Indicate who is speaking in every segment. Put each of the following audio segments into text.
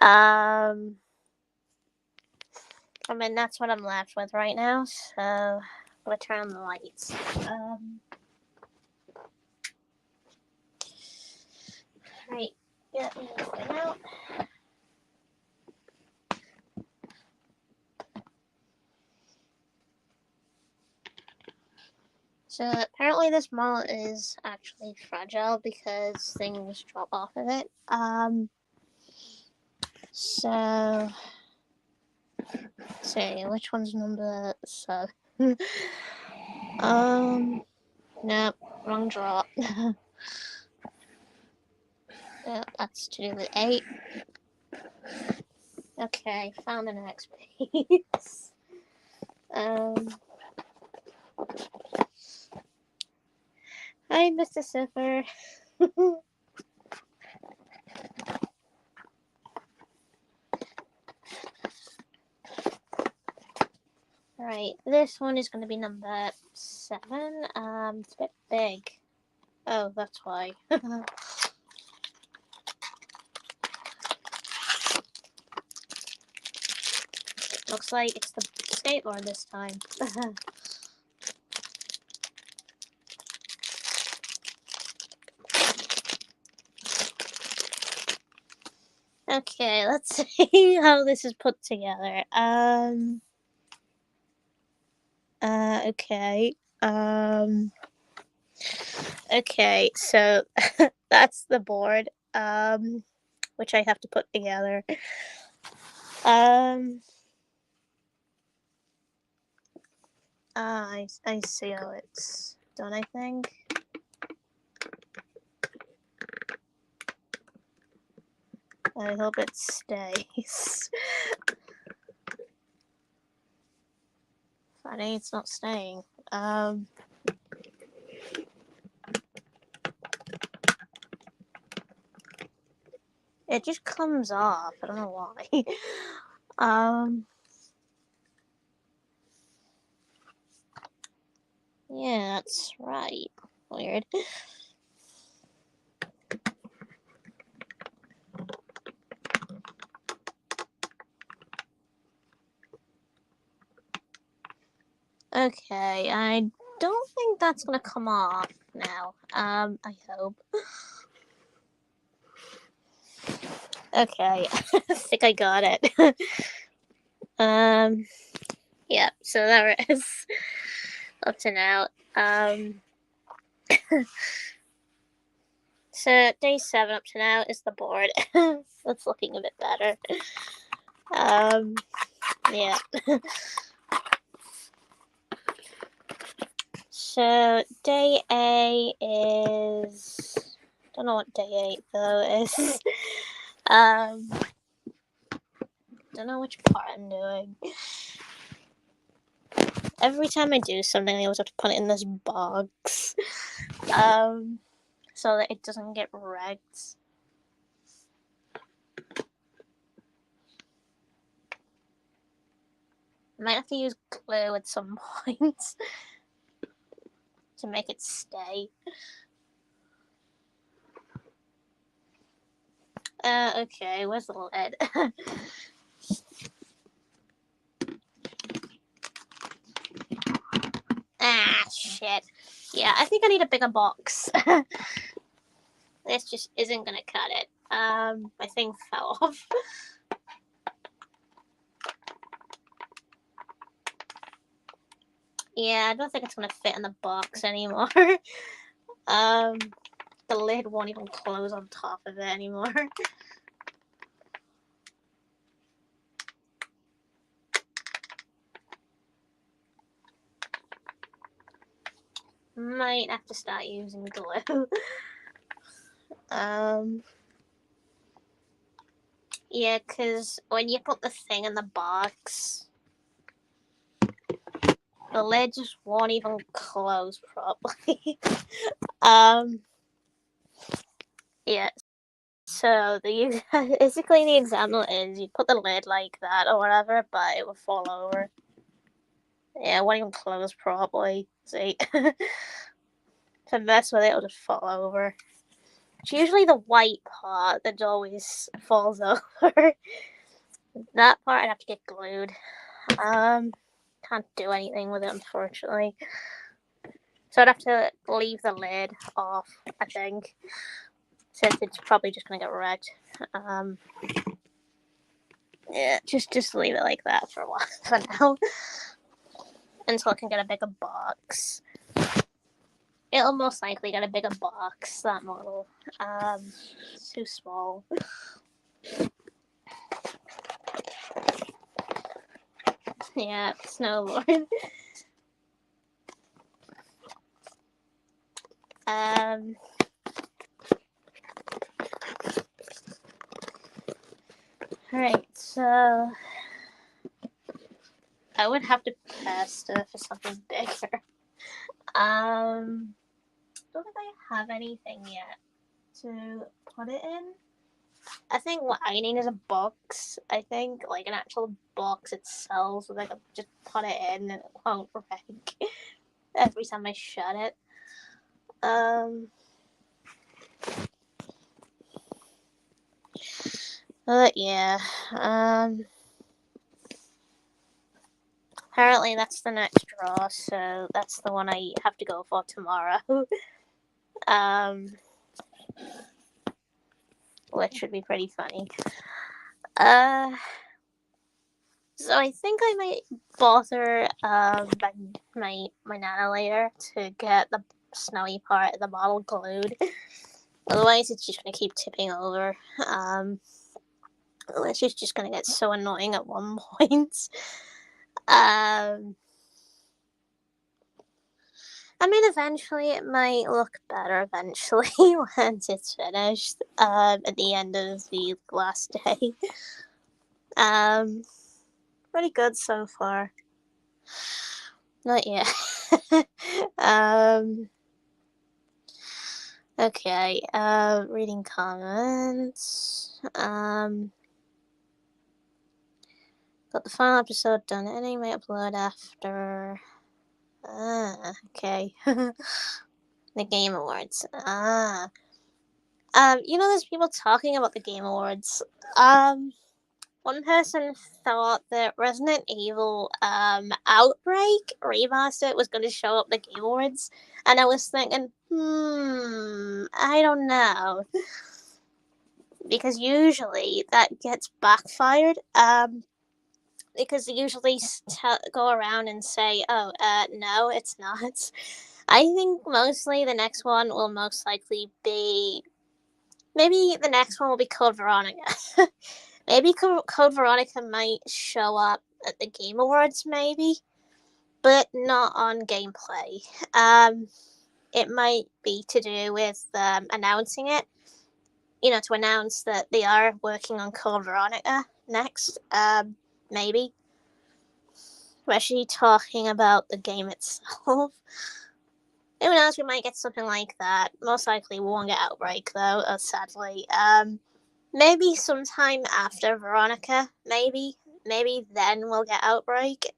Speaker 1: I mean, that's what I'm left with right now, so I'm gonna turn on the lights. Right, get me going out. So apparently this model is actually fragile because things drop off of it. So let's see, which one's number 7? Nope, wrong drop. That's to do with 8. Okay, found the next piece. Hi, Mr. Siffer. Alright, this one is going to be number 7. It's a bit big. Oh, that's why. Looks like it's the skateboard this time. Okay, let's see how this is put together. Okay. Okay, so that's the board, which I have to put together. I see how it's done, I think. I hope it stays. Funny, it's not staying. It just comes off. I don't know why. Yeah, that's right. Weird. Okay, I don't think that's gonna come off now. I hope. Okay, I think I got it. Yeah, so there it is. Up to now. So day 7 up to now is the board. It's looking a bit better. Yeah. So day A is, don't know what day 8 though is. Don't know which part I'm doing. Every time I do something, I always have to put it in this box, so that it doesn't get wrecked. I might have to use glue at some point to make it stay. Okay, where's the lid? Ah, shit. Yeah, I think I need a bigger box. This just isn't gonna cut it. My thing fell off. Yeah, I don't think it's gonna fit in the box anymore. The lid won't even close on top of it anymore. Might have to start using glue. Yeah, because when you put the thing in the box, the lid just won't even close properly. Yeah. So basically the example is you put the lid like that or whatever, but it will fall over. Yeah, it won't even close properly. See, to mess with it, it'll just fall over. It's usually the white part that always falls over. That part I'd have to get glued. Can't do anything with it, unfortunately. So I'd have to leave the lid off, I think, since it's probably just gonna get wrecked. Yeah, just leave it like that for a while for now, until I can get a bigger box. It'll most likely get a bigger box, that model. It's too small. Yeah, Snow Lord. Alright, so I would have to pasta for something bigger. Don't think I have anything yet to put it in. I think what I need is a box. I think like an actual box itself, so that I can just put it in and it won't break every time I shut it. But yeah. Apparently that's the next draw, so that's the one I have to go for tomorrow. Which should be pretty funny. So I think I might bother my nana later to get the snowy part of the bottle glued. Otherwise, it's just gonna keep tipping over. It's just gonna get so annoying at one point. I mean, eventually it might look better. Eventually, once it's finished, at the end of the last day. Pretty good so far. Not yet. Okay. Reading comments. Got the final episode done. Any may upload after. Okay. The Game Awards. There's people talking about the Game Awards. One person thought that Resident Evil Outbreak Remastered was going to show up at the Game Awards, and I was thinking, I don't know, because usually that gets backfired. Because they usually go around and say, "Oh, no, it's not." I think mostly the next one will most likely be. Maybe the next one will be Code Veronica. Maybe Code Veronica might show up at the Game Awards, maybe, but not on gameplay. It might be to do with announcing it. To announce that they are working on Code Veronica next. Maybe. Especially talking about the game itself. Who knows, we might get something like that. Most likely we won't get Outbreak, though, sadly. Maybe sometime after Veronica, maybe then we'll get Outbreak,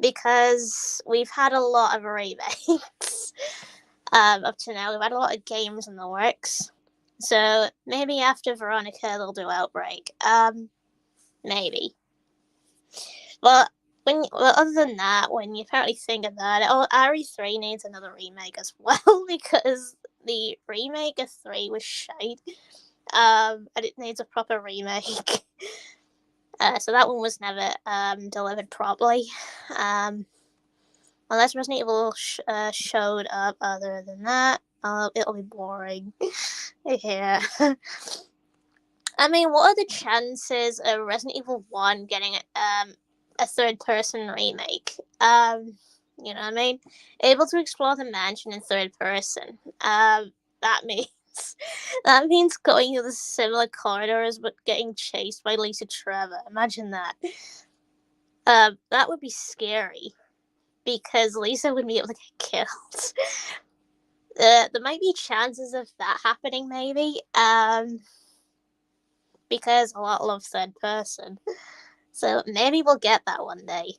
Speaker 1: because we've had a lot of remakes up to now. We've had a lot of games in the works, so maybe after Veronica they'll do Outbreak, maybe. But other than that, when you apparently think about it, RE3 needs another remake as well, because the remake of 3 was shite. And it needs a proper remake. So that one was never delivered properly. Unless Resident Evil showed up. Other than that, it'll be boring. Yeah. I mean, what are the chances of Resident Evil 1 getting a third-person remake? You know what I mean? Able to explore the mansion in third person. That means going through the similar corridors but getting chased by Lisa Trevor. Imagine that. That would be scary because Lisa would be able to get killed. There might be chances of that happening, maybe. Because a lot love third person. So maybe we'll get that one day.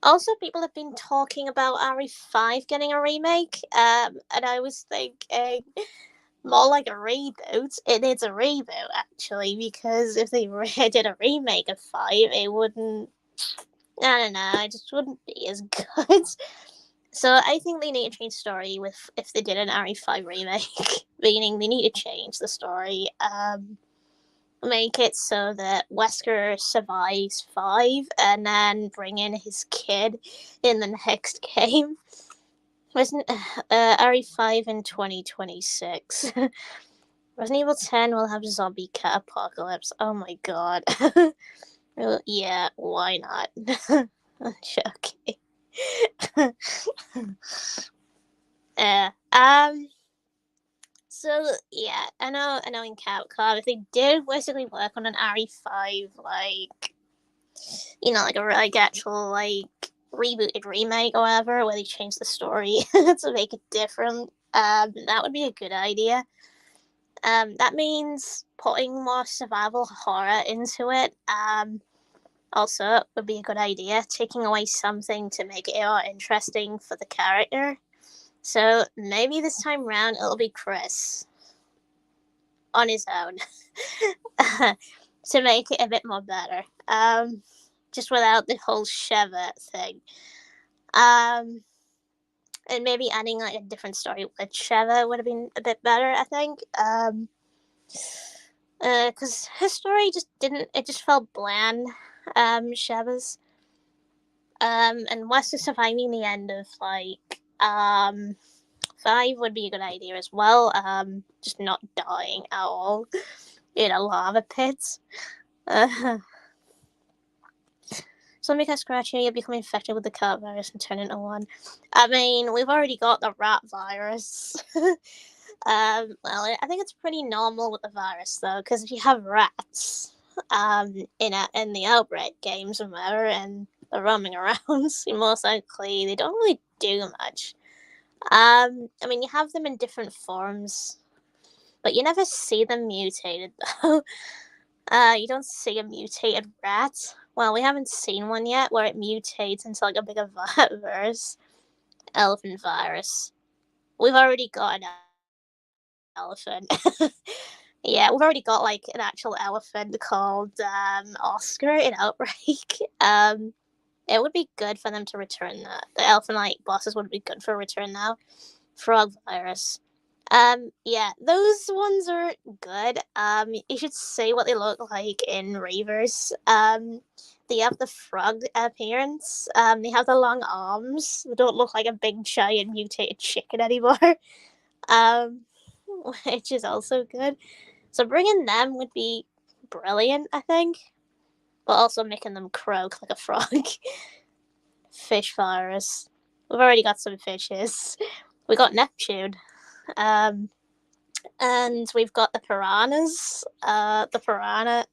Speaker 1: Also, people have been talking about RE5 getting a remake, and I was thinking more like a reboot. It needs a reboot, actually, because if they did a remake of 5, it wouldn't. I don't know, it just wouldn't be as good. So I think they need to change story with if they did an RE5 remake, meaning they need to change the story. Make it so that Wesker survives 5 and then bring in his kid in the next game. Wasn't RE5 in 2026? Resident Evil 10 will have zombie cat apocalypse. Oh my god. Yeah, why not? Okay. uh, um, so yeah, I know in Capcom, if they did basically work on an RE5, like, like a actual, like, rebooted remake or whatever, where they change the story to make it different, that would be a good idea. That means putting more survival horror into it. Also would be a good idea. Taking away something to make it more interesting for the character. So maybe this time round it'll be Chris on his own to make it a bit more better. Just without the whole Sheva thing. And maybe adding like a different story with Sheva would have been a bit better, I think. Because his story just didn't. It just felt bland. Sheva's. And Wesker surviving the end of like 5 would be a good idea as well. Just not dying at all in a lava pit. Zombie cat scratching, you'll become infected with the cat virus and turn into one. I mean, we've already got the rat virus. Well, I think it's pretty normal with the virus though, because if you have rats, in the Outbreak games and whatever, and they're roaming around, most likely they don't really do much. I mean, you have them in different forms, but you never see them mutated though. You don't see a mutated rat. Well, we haven't seen one yet where it mutates into like a bigger virus, elephant virus. We've already got an elephant. Yeah, we've already got like an actual elephant called Oscar in Outbreak. It would be good for them to return that. The elephant like bosses would be good for a return now. Frog virus. Yeah, those ones are good. You should see what they look like in Reavers. They have the frog appearance. They have the long arms. They don't look like a big giant mutated chicken anymore. Um, which is also good. So bringing them would be brilliant, I think. But also making them croak like a frog. Fish virus. We've already got some fishes. We got Neptune. And we've got the piranhas, the piranha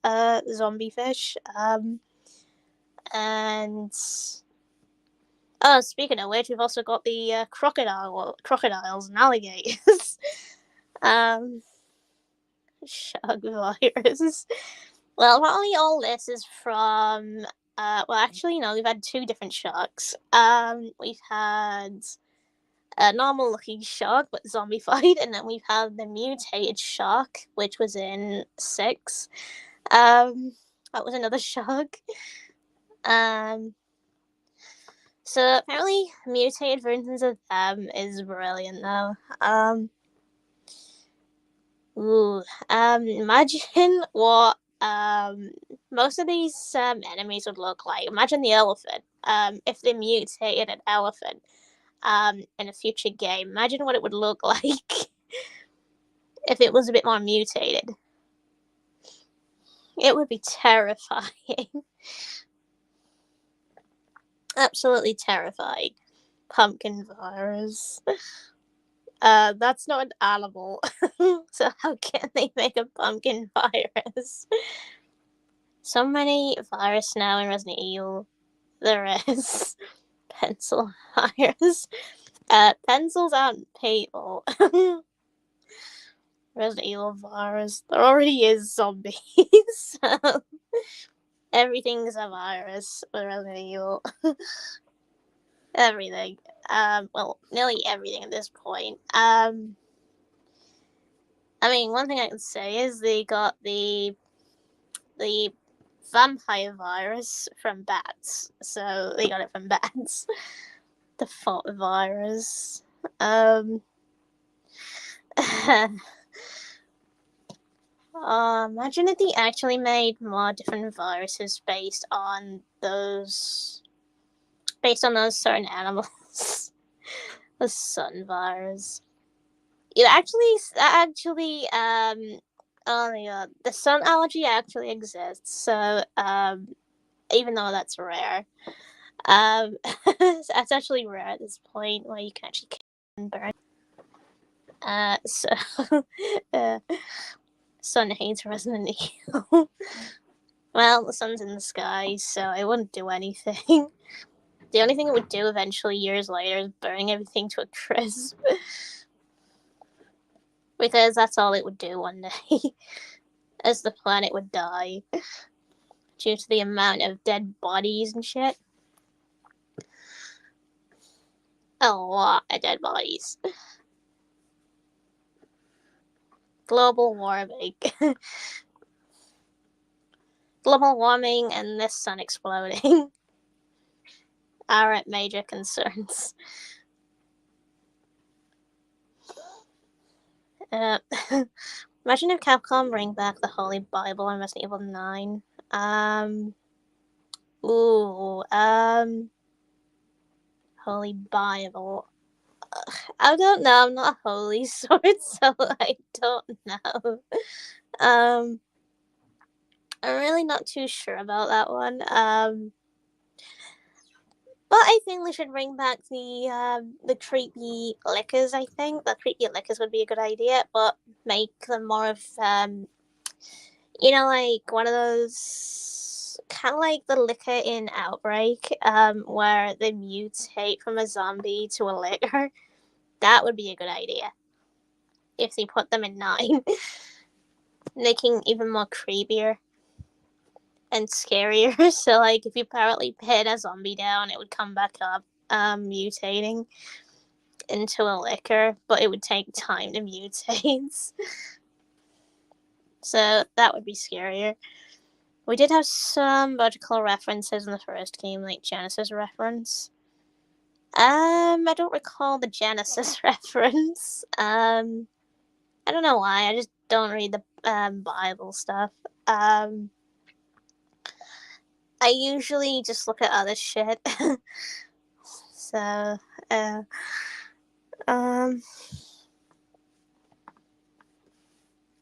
Speaker 1: zombie fish. And oh, speaking of which, we've also got the crocodiles and alligators. Shark virus. Well, apparently all this is from. Well, actually, no. We've had 2 different sharks. We've had a normal looking shark but zombified, and then we've had the mutated shark, which was in 6. That was another shark. So apparently mutated versions of them is brilliant though. Imagine what most of these enemies would look like. Imagine the elephant. If they mutated an elephant in a future game, imagine what it would look like if it was a bit more mutated. It would be terrifying. Absolutely terrifying. Pumpkin virus. That's not an animal. So how can they make a pumpkin virus? So many virus now in Resident Evil. There is pencil virus. Pencils aren't people. Resident Evil virus. There already is zombies. So everything's a virus with Resident Evil. everything. Well, nearly everything at this point. I mean, one thing I can say is they got the vampire virus from bats, so they got it from bats. The thought virus. Imagine if they actually made more different viruses based on those certain animals. The sun virus. It actually, oh my god, the sun allergy actually exists. So, even though that's rare, that's actually rare at this point where you can actually burn. So, uh, sun hates Resident Evil. Well, the sun's in the sky, so it wouldn't do anything. The only thing it would do eventually, years later, is burning everything to a crisp. Because that's all it would do one day. As the planet would die. Due to the amount of dead bodies and shit. A lot of dead bodies. Global warming. Global warming and this sun exploding are major concerns. Imagine if Capcom bring back the Holy Bible on Resident Evil 9. Holy Bible. I don't know. I'm not a holy sword, so I don't know. I'm really not too sure about that one. But I think we should bring back the creepy lickers. I think the creepy lickers would be a good idea, but make them more of like one of those kind of like the licker in Outbreak, where they mutate from a zombie to a licker. That would be a good idea if they put them in 9, making even more creepier and scarier. So, like, if you apparently pin a zombie down, it would come back up, mutating into a licker, but it would take time to mutate. So that would be scarier. We did have some vertical references in the first game, like Genesis reference. I don't recall the Genesis reference. I don't know why. I just don't read the Bible stuff. I usually just look at other shit. So,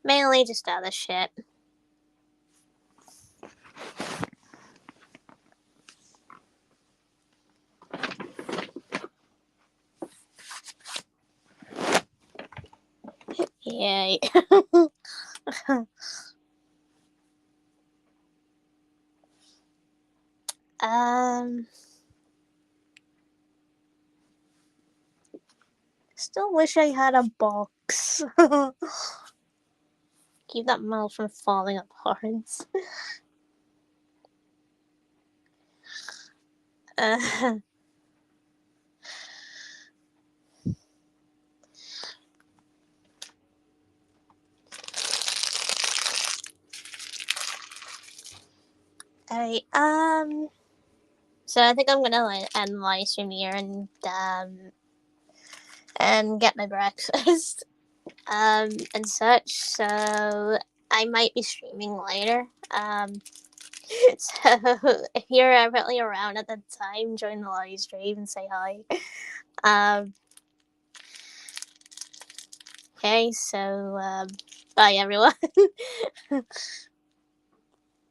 Speaker 1: mainly just other shit. Yay. Still wish I had a box. Keep that mouth from falling apart. Alright, so I think I'm gonna end the live stream here and get my breakfast, and such, so I might be streaming later, so if you're really around at the time, join the live stream and say hi. Okay, so, bye everyone.